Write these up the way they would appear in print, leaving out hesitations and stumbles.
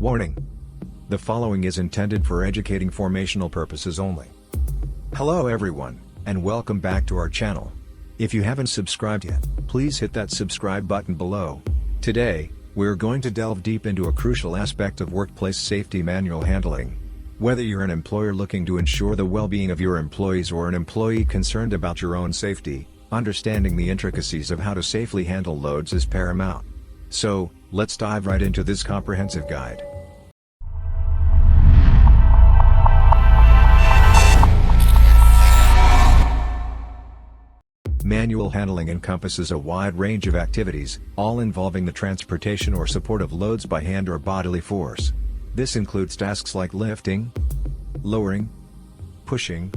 Warning. The following is intended for educating formational purposes only. Hello everyone, and welcome back to our channel. If you haven't subscribed yet, please hit that subscribe button below. Today, we're going to delve deep into a crucial aspect of workplace safety: manual handling. Whether you're an employer looking to ensure the well-being of your employees or an employee concerned about your own safety, understanding the intricacies of how to safely handle loads is paramount. So, let's dive right into this comprehensive guide. Manual handling encompasses a wide range of activities, all involving the transportation or support of loads by hand or bodily force. This includes tasks like lifting, lowering, pushing,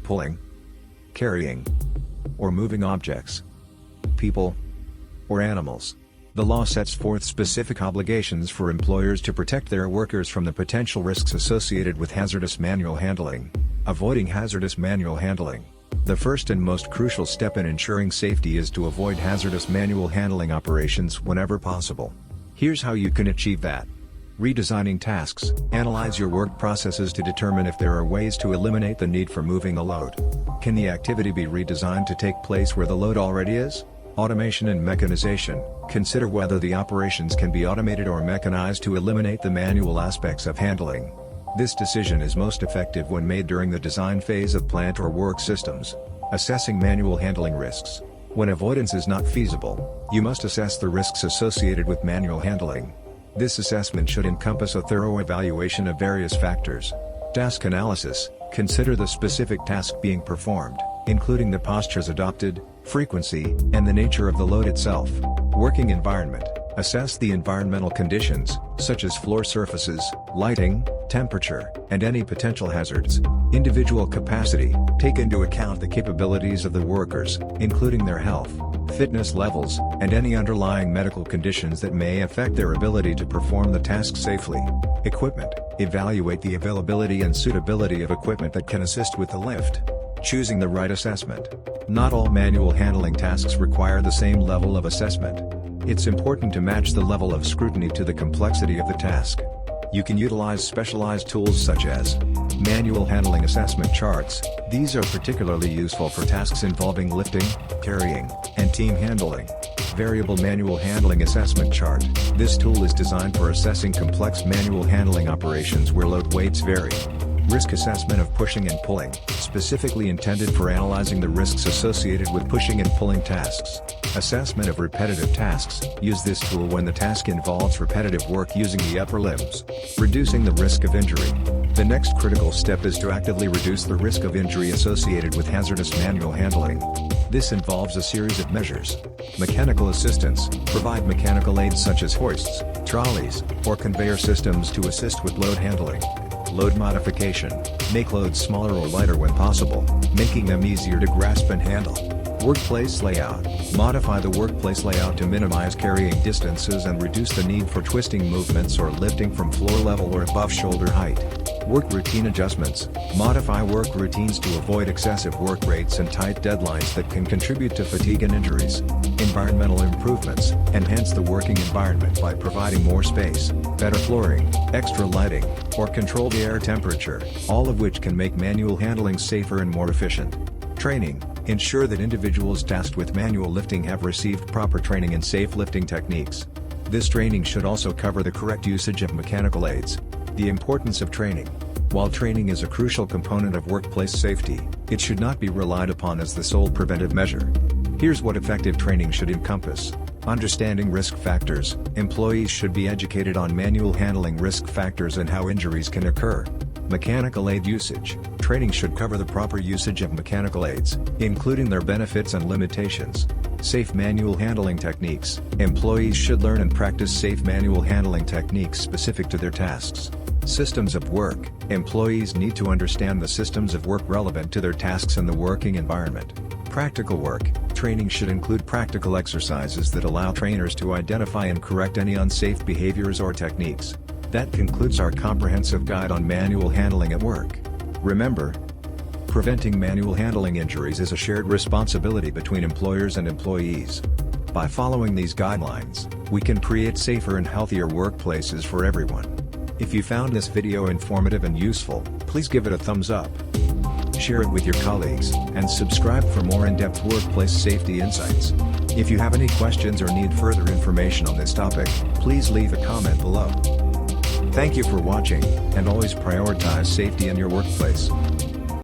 pulling, carrying, or moving objects, people, or animals. The law sets forth specific obligations for employers to protect their workers from the potential risks associated with hazardous manual handling. Avoiding hazardous manual handling. The first and most crucial step in ensuring safety is to avoid hazardous manual handling operations whenever possible. Here's how you can achieve that. Redesigning tasks. Analyze your work processes to determine if there are ways to eliminate the need for moving a load. Can the activity be redesigned to take place where the load already is? Automation and mechanization. Consider whether the operations can be automated or mechanized to eliminate the manual aspects of handling. This decision is most effective when made during the design phase of plant or work systems. Assessing manual handling risks. When avoidance is not feasible, you must assess the risks associated with manual handling. This assessment should encompass a thorough evaluation of various factors. Task analysis. Consider the specific task being performed, including the postures adopted, frequency, and the nature of the load itself. Working environment. Assess the environmental conditions, such as floor surfaces, lighting, temperature, and any potential hazards. Individual capacity. Take into account the capabilities of the workers, including their health, fitness levels, and any underlying medical conditions that may affect their ability to perform the task safely. Equipment. Evaluate the availability and suitability of equipment that can assist with the lift. Choosing the right assessment. Not all manual handling tasks require the same level of assessment. It's important to match the level of scrutiny to the complexity of the task. You can utilize specialized tools such as manual handling assessment charts. These are particularly useful for tasks involving lifting, carrying, and team handling. Variable manual handling assessment chart. This tool is designed for assessing complex manual handling operations where load weights vary. Risk assessment of pushing and pulling, specifically intended for analyzing the risks associated with pushing and pulling tasks. Assessment of repetitive tasks. Use this tool when the task involves repetitive work using the upper limbs. Reducing the risk of injury. The next critical step is to actively reduce the risk of injury associated with hazardous manual handling. This involves a series of measures. Mechanical assistance. Provide mechanical aids such as hoists, trolleys, or conveyor systems to assist with load handling. Load modification. Make loads smaller or lighter when possible, making them easier to grasp and handle. Workplace layout. Modify the workplace layout to minimize carrying distances and reduce the need for twisting movements or lifting from floor level or above shoulder height. Work routine adjustments. Modify work routines to avoid excessive work rates and tight deadlines that can contribute to fatigue and injuries. Environmental improvements. Enhance the working environment by providing more space, better flooring, extra lighting, or control the air temperature, all of which can make manual handling safer and more efficient. Training. Ensure that individuals tasked with manual lifting have received proper training in safe lifting techniques. This training should also cover the correct usage of mechanical aids. The importance of training. While training is a crucial component of workplace safety, it should not be relied upon as the sole preventive measure. Here's what effective training should encompass. Understanding risk factors. Employees should be educated on manual handling risk factors and how injuries can occur. Mechanical aid usage. Training should cover the proper usage of mechanical aids, including their benefits and limitations. Safe manual handling techniques. Employees should learn and practice safe manual handling techniques specific to their tasks. Systems of work. Employees need to understand the systems of work relevant to their tasks and the working environment. Practical work. Training should include practical exercises that allow trainers to identify and correct any unsafe behaviors or techniques. That concludes our comprehensive guide on manual handling at work. Remember, preventing manual handling injuries is a shared responsibility between employers and employees. By following these guidelines, we can create safer and healthier workplaces for everyone. If you found this video informative and useful, please give it a thumbs up. Share it with your colleagues, and subscribe for more in-depth workplace safety insights. If you have any questions or need further information on this topic, please leave a comment below. Thank you for watching, and always prioritize safety in your workplace.